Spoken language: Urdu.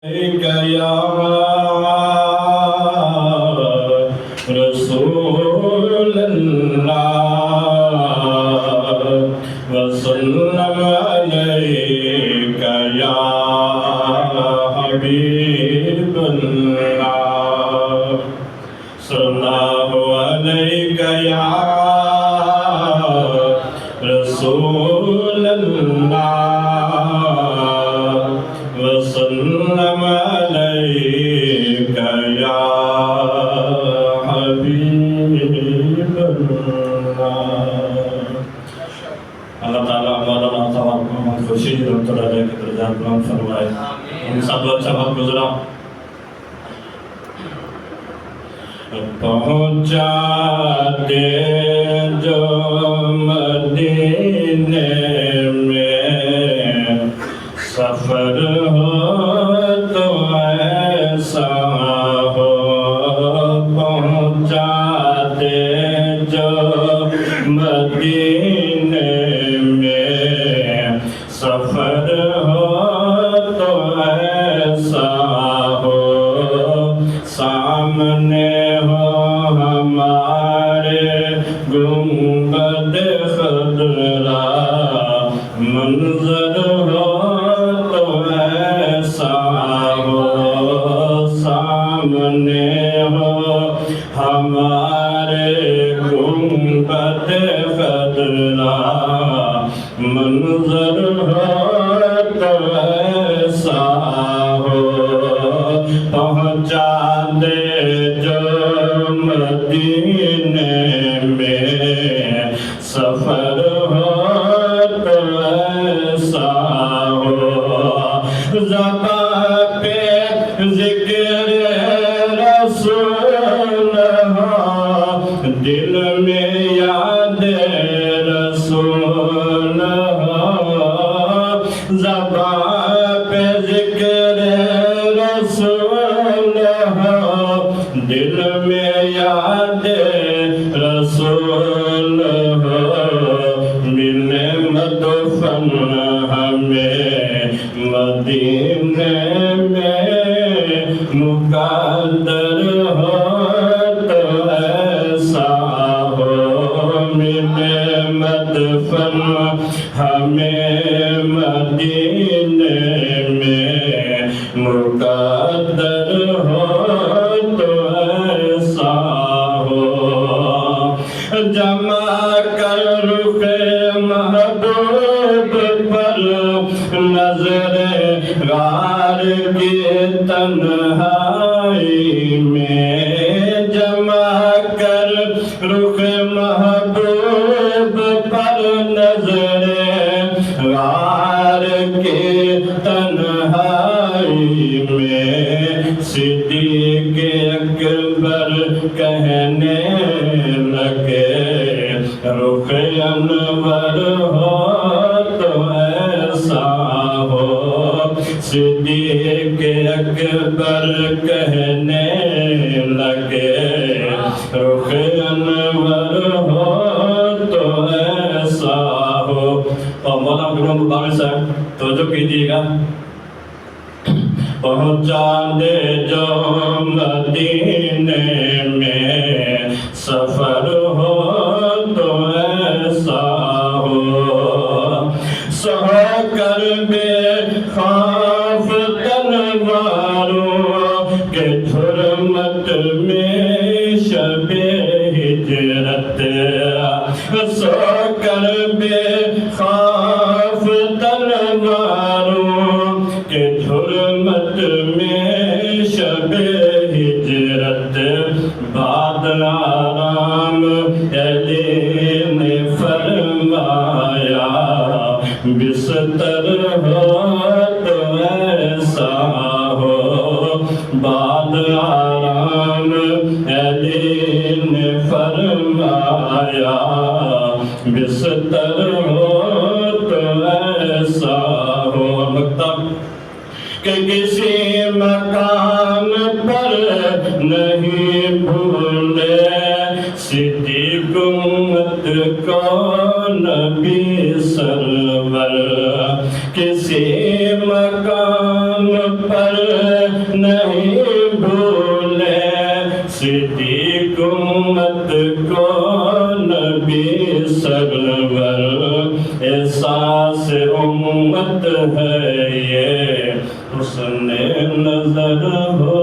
یا رسول اللہ وسلم علیک یا حبیب اللہ صلی اللہ علیک یا رسول اللہ وسلم علیک یا حبیب اللہ تعالیٰ مولانا صاحب محمد خورشید رحمۃ اللہ علیہ کے درجات بلند فرمائے. ان سب اچھا وقت گزرا. پہنچا دے جو مدینے میں سفر ہو تو ایسا ہو. پہنچا دے جو مدینے میں سفر ہو تو ایسا ہو. سامنے ہو ہمارے گنبد خضرا منظر ہو تو ایسا ہو. سامنے ہو ہمارے گنبد خضرا منظر ہو تو ایسا ہو. پہنچا دے جو مدینے میں سفر ہو تو ایسا ہو. زبان پہ ذکر رسول ہو دل میں یاد رسول ہو. زبان پہ ذکر رسول ہو دل میں یاد رسول ہو. ملے مدفن ہمیں مدینے میں مقدر ہو تو ایسا ہو. ملے مدفن ہمیں مدینے میں مقدر ہو تو ایسا ہو. جمع کر رخ محبوب پر نظر غار کی تنہائی میں. جمع کر رخ محبوب پر نظر غار کی تنہائی میں. صدیق اکبر کہنے لگے رخ انور ہو تو ایسا ہو. صدیق اکبر کہنے لگے رخ انور ہو تو ایسا ہو. اور مولانا عبدالرحمن بابر صاحب توجہ کیجیے گا. پہنچا دے جو مدینے میں سفر ہو تو ایسا ہو. سو کر بے خوف تلواروں کے حرمت میں شب ہجرت. سو کر بے خوف تلواروں کے حرمت میں شب ہجرت. بعد آرام علی نے فرمایا بستر ہو تو ایسا ہو. بعد آرام علی نے فرمایا بستر ہو تو ایسا ہو. مکتب کہ کسی مقام پر نہیں بھولے صدیق امت کو نبی سرور. کسی مقام پر نہیں بھولے صدیق امت کو نبی سرور احساس امت ہے یہ حسن نظر ہو